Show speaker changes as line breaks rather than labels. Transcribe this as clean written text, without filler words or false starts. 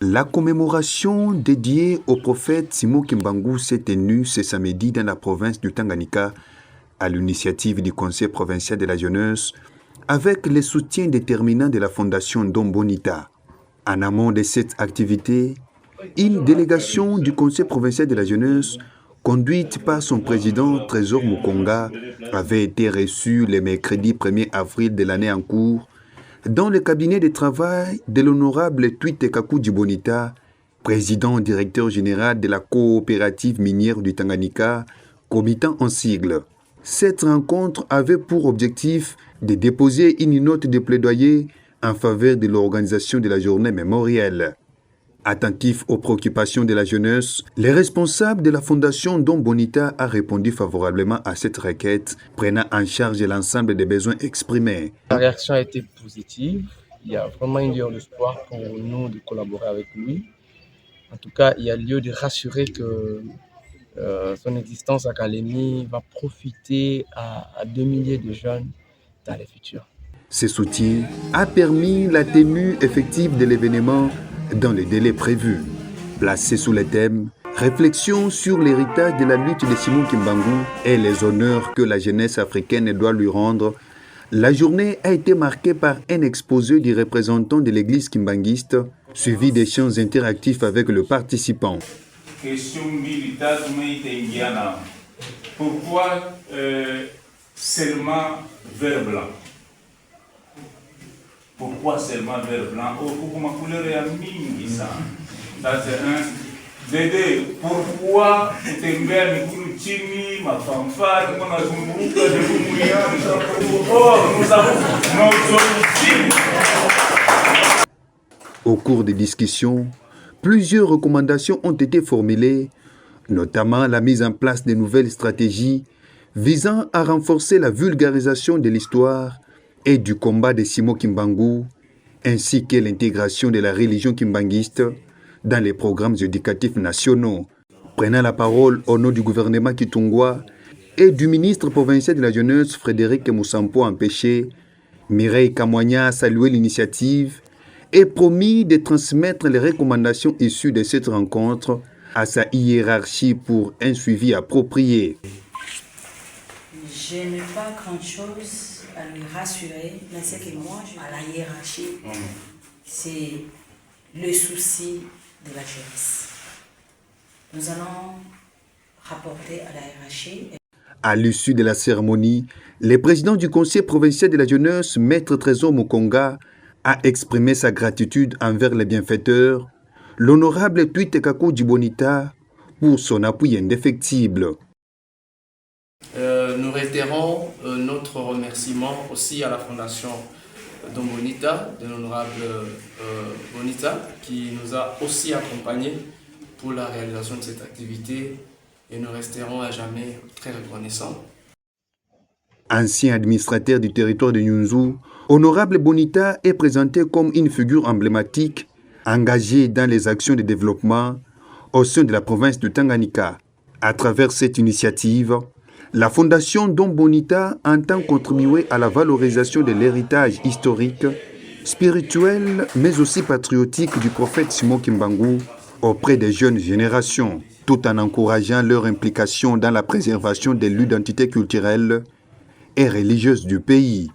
La commémoration dédiée au prophète Simon Kimbangu s'est tenue ce samedi dans la province du Tanganyika à l'initiative du Conseil provincial de la jeunesse avec le soutien déterminant de la Fondation Dom Bonita. En amont de cette activité, une délégation du Conseil provincial de la jeunesse conduite par son président Trésor Mukonga avait été reçue le mercredi 1er avril de l'année en cours dans le cabinet de travail de l'honorable Twite Kaku Dibonita, président directeur général de la coopérative minière du Tanganyika, Comitan en sigle. Cette rencontre avait pour objectif de déposer une note de plaidoyer en faveur de l'organisation de la journée mémorielle. Attentif aux préoccupations de la jeunesse, les responsables de la Fondation Dom Bonita a répondu favorablement à cette requête, prenant en charge l'ensemble des besoins exprimés.
La réaction a été positive. Il y a vraiment une lueur d'espoir pour nous de collaborer avec lui. En tout cas, il y a lieu de rassurer que son existence à Kalemi va profiter à 2 milliers de jeunes dans le futur.
Ce soutien a permis la tenue effective de l'événement dans les délais prévus. Placé sous le thème « Réflexion sur l'héritage de la lutte de Simon Kimbangu et les honneurs que la jeunesse africaine doit lui rendre », la journée a été marquée par un exposé du représentant de l'église kimbanguiste, suivi d'échanges interactifs avec le participant.
Question militaire, pourquoi seulement vert blanc? Pourquoi seulement vert blanc? Oh, pourquoi ma couleur est à mingi ça? Ça c'est un. Dédé, pourquoi Tembea Mikuluchini, ma fanfare, mon azumbuka, de Lumouya, nous avons notre origine.
Au cours des discussions, plusieurs recommandations ont été formulées, notamment la mise en place de nouvelles stratégies visant à renforcer la vulgarisation de l'histoire et du combat de Simon Kimbangu, ainsi que l'intégration de la religion kimbanguiste dans les programmes éducatifs nationaux. Prenant la parole au nom du gouvernement kitungwa et du ministre provincial de la jeunesse Frédéric Moussampo Empêché, Mireille Kamwanya a salué l'initiative et promis de transmettre les recommandations issues de cette rencontre à sa hiérarchie pour un suivi approprié.
Je n'ai pas grand-chose à lui rassurer, mais c'est que moi, à la hiérarchie, c'est le souci de la jeunesse. Nous allons rapporter à la hiérarchie.
À l'issue de la cérémonie, le président du Conseil provincial de la jeunesse, Maître Trésor Mukonga, a exprimé sa gratitude envers les bienfaiteurs, l'honorable Twite Kaku Dibonita, pour son appui indéfectible.
Nous réitérons notre remerciement aussi à la Fondation Dom Bonita, de l'honorable Bonita, qui nous a aussi accompagnés pour la réalisation de cette activité et nous resterons à jamais très reconnaissants.
Ancien administrateur du territoire de Nyunzu, Honorable Bonita est présenté comme une figure emblématique engagée dans les actions de développement au sein de la province du Tanganyika. À travers cette initiative, la Fondation Dom Bonita entend contribuer à la valorisation de l'héritage historique, spirituel, mais aussi patriotique du prophète Simon Kimbangu auprès des jeunes générations, tout en encourageant leur implication dans la préservation de l'identité culturelle et religieuse du pays.